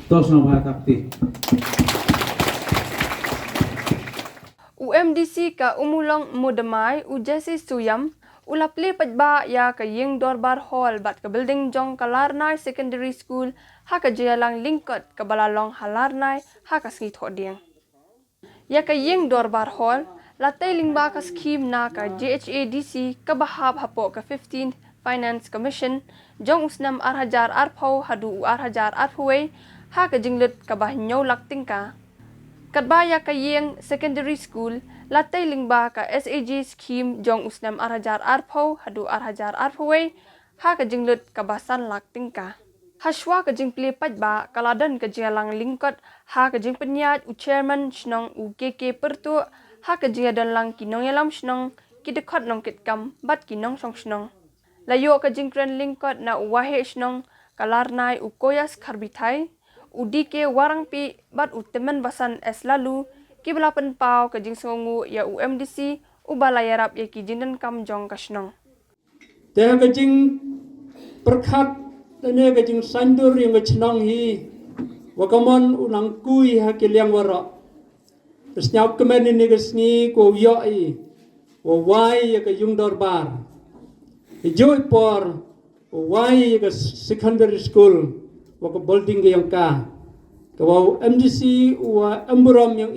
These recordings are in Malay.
Tos na bhatakti. MDC Ummulong Moodymmai ujasi suyam ulapli pajba ya ka iing dorbar hall bat ka building jong ka Larnai secondary school ha ka jalang lingkot ka balalong ha Larnai ha ka sngit hoding ya ka iing dorbar hall latay lingba ka scheme na ka GHADC ka bahab hapo ka 15th Finance Commission jong usnam arhajar arpau hadu arhajar arphuway ha ka jinglut ka bahnyaw lakting ka Kadbaya ka iing secondary school, latay lingba ka SAG scheme jong usnam arhajar arpho hadu arhajar arphoway, ha ka jinglut kabasan lakting ka. Haswa ka jing pilipat ba, kaladan ka jalang lingkot, ha ka jing penyat u chairman shnong u KK pertu, ha ka jingadan lang kinong yalam shnong, kidekot nong kitkam, bat kinong song shnong. Layo ka jing kren lingkot na uwahe shnong, kalarnai u koyas karbitay, udike warang pi bat utemen basan es lalu kiblapan pau kajing songu ya UMDC ubalayarap ya kijindan kam jong kasnong. Teh kajing perkat tene kajing sandur yang kacnong hi wakaman unang kui hakiliang wara. Terus nyap kemen ini kesni ko yoi wawai ya kajung dorbar. Hijau por wawai ya secondary school. Waka building yang ka kawaw MDC wa amburam yang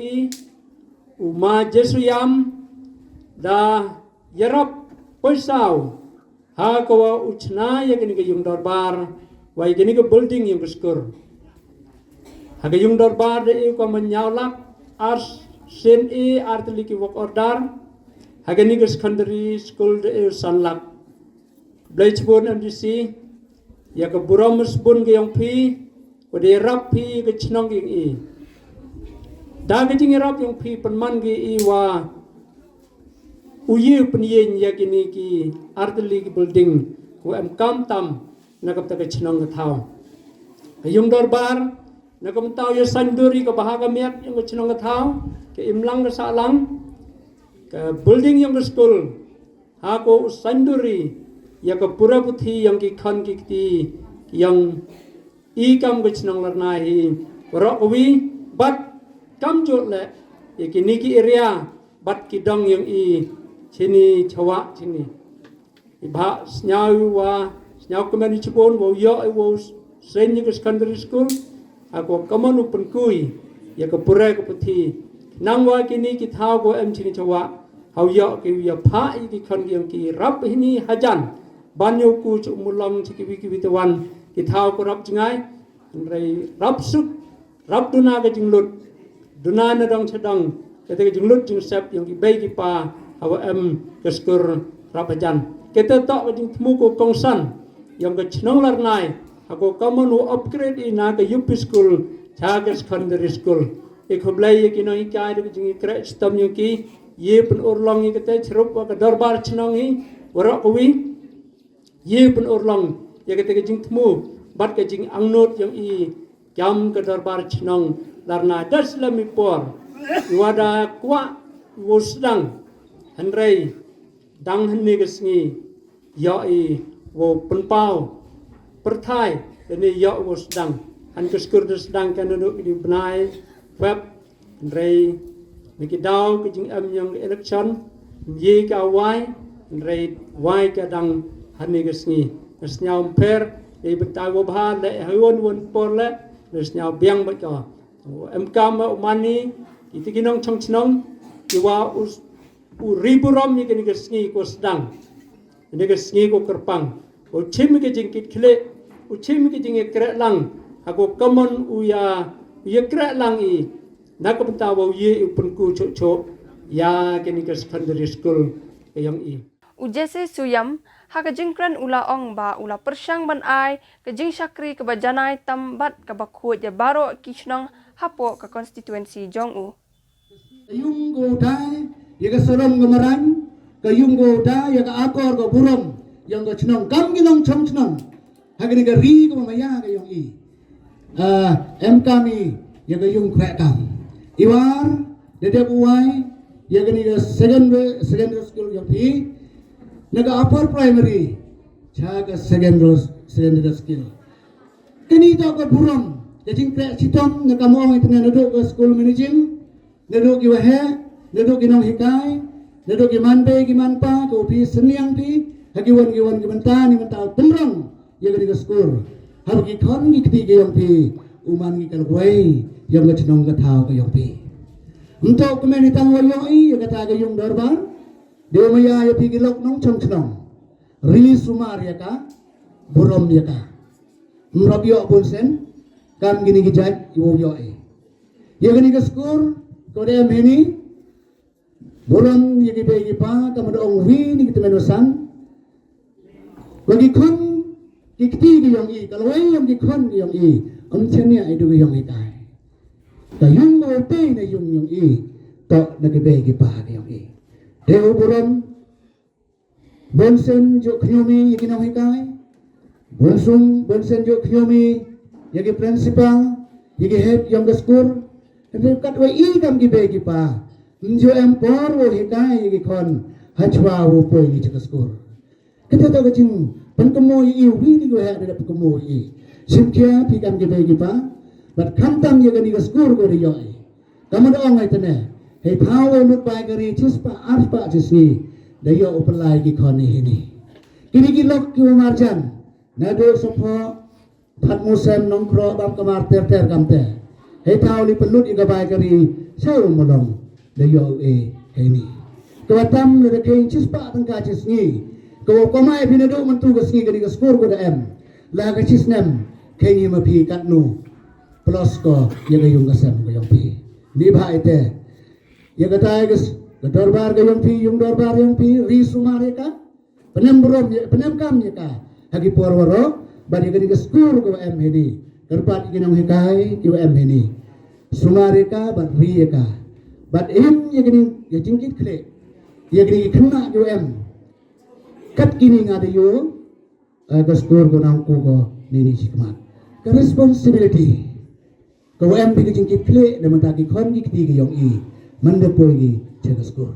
uma jesuyam da yarap poisaw ha kawaw uchna ya kini yung dorbar wa kini ke building yang keskur ha yung dorbar de ko menyalak ars sen artli ki wak order ha kini ke secondary school de sanlak blaichbon MDC ya ke buramus bun ke yang pi wade rap pi ke chnong ke da ke jing rap yang pi penman ke wa uyi penyen ya kini ki artli ke building ku am kam tam na kap ta ke chnong ke thau yung dorbar na kam tau ya sanduri ke bahaga miat yang ke chnong ke thau ke imlang ke salang ke building yang ke school ha ko sanduri ya ke pura puthi yang ki khan ki ti yang ikam ke chnong Larnai rokwi bat kam jot le ki niki area bat ki dong yang chini chawa chini ba snyau wa snyau kemen chibon wo yo wo sen ke secondary school ako kaman upun kui ya ke pura ke puthi nangwa ki niki thau go em chini chawa hau yo ki ya pha ki khan yang ki rap hini hajan banyo ku Ummulong cikiwi tawan kitau ko rap jingai rai rap suk rap duna ke jinglut duna na dong sedang kete ke jinglut jing sep yang ki bai ki pa hawa keskur rap ajan kete tok ke jing temu ko kongsan yang ke chnong Larnai ako kaman u upgrade ina ke UP school cha ke secondary school e khoblai ki no ikai ke jing kre stam yang ki ye pen urlong ki kete chrup ke dorbar chnong hi warak wi ye pun orlang ya ketika jing temu bat ke jing angnot yang jam ke dorbar chnong Larnai das lami por wada kwa wosdang hanrei dang hanni gesngi ya wo penpau perthai ini ya wosdang han keskur sedang kan di benai web hanrei mikidau ke jing am yang election ye ka wai hanrei wai ka dang hani gesni nesnyau per e betawo bha le hawon por le nesnyau biang ba ka kam mani itiginong chongchnong iwa u riburam ni kini gesni ko sedang ni gesni ko kerpang o chim ke jingkit khle u chim ke jing kre lang ako kamon u ya kre lang nak betawo ye upun ku cho ya kini ke secondary school yang Ujese suyam ha ka jingkran ula ong ba ula persyang ban ai ka jing syakri ka bajanai tambat ka bakhut ya baro kishnong hapo ka konstituensi jong u yung go dai ya ka sorom ngamaran ka yung go dai ya ka akor ka burom yang ka chnong kam ginong chom chnong ha ka ni ka ri ka maya ka yung em kami ya ka yung kra kam iwar dede buai ya ka ni ka secondary school yang naga upper primary chaga secondary skill kini to ko buram Jadi krek citom na kamu itu naduk ke school managing, naduk ki wahe, naduk ki nong hikai, naduk ki manbe ki manpa, ko pi seniang pi, hagiwan ki menta ni menta tenrang ya ke school. Har ki kon ki kti ki yong pi, uman ki kal wei yang ke chenong ke thau ke yong pi. Untuk kemen itang wayo I ya kata ke yong dorbar, dia maya ya pi ki lok nong chong chenong. Ri sumar ya ka, burom ya ka. Mrab yo bonsen kam gini gijat iwo yo ye gini ke skor ko dem heni bolan ye gi be pa kam do ong wi ni kita menosan bagi kon kikti gi yong I kalau ai yong gi kon gi yong I om chen ya idu gi yong I kai ta yung mo pe na yong I to na gi be gi pa gi yong I deu bolan bonsen jo khyomi ye gi nong kai bonsen jo khyomi yagi principal, yagi head yang ke school, tapi kat wa I kam gi be gi pa, njo empor wo hikai yagi kon hachwa wo poi gi ke school. Kita to ke jing pan kemo I wi ni go ha de kemo I. Simkia pi kam gi be gi pa, bat kam tam yagi ni ke school go de yo I. Kam do ngai tene, hei power lut bai gari chis pa ars pa chis ni, de yo open lai gi kon ni hini. Kini gi lok ki marjan, na do sopo Pat musem nongkro bam kamar ter kamte. Hei tau li pelut I gabai kari sau molong de yo heni. Kawatam le ke chis pa tang ka chis ni. Ko komai pinadu mentu ke sni ke skor ko da em. La ka chis nem ke ni ma pi kat nu. Plus ko ye ga yung kasam ko yung pi. Ni ba ite. Ye ga tai ke dorbar ke yung dorbar yung pi ri sumare ka. Penem brom penem kam ye ka. Hagi porwaro bari ke skor ko em heni kerpat ginong hikai ki em heni sumare ka bat ri ka bat em ye gini ye jingkit khle ye gini khna yo em kat kini ngade yo ke skor ko nang ko ni sikmat ke responsibility ko em bi jingkit khle de mata ki khon ki ti ki yong I mande poi gi che skor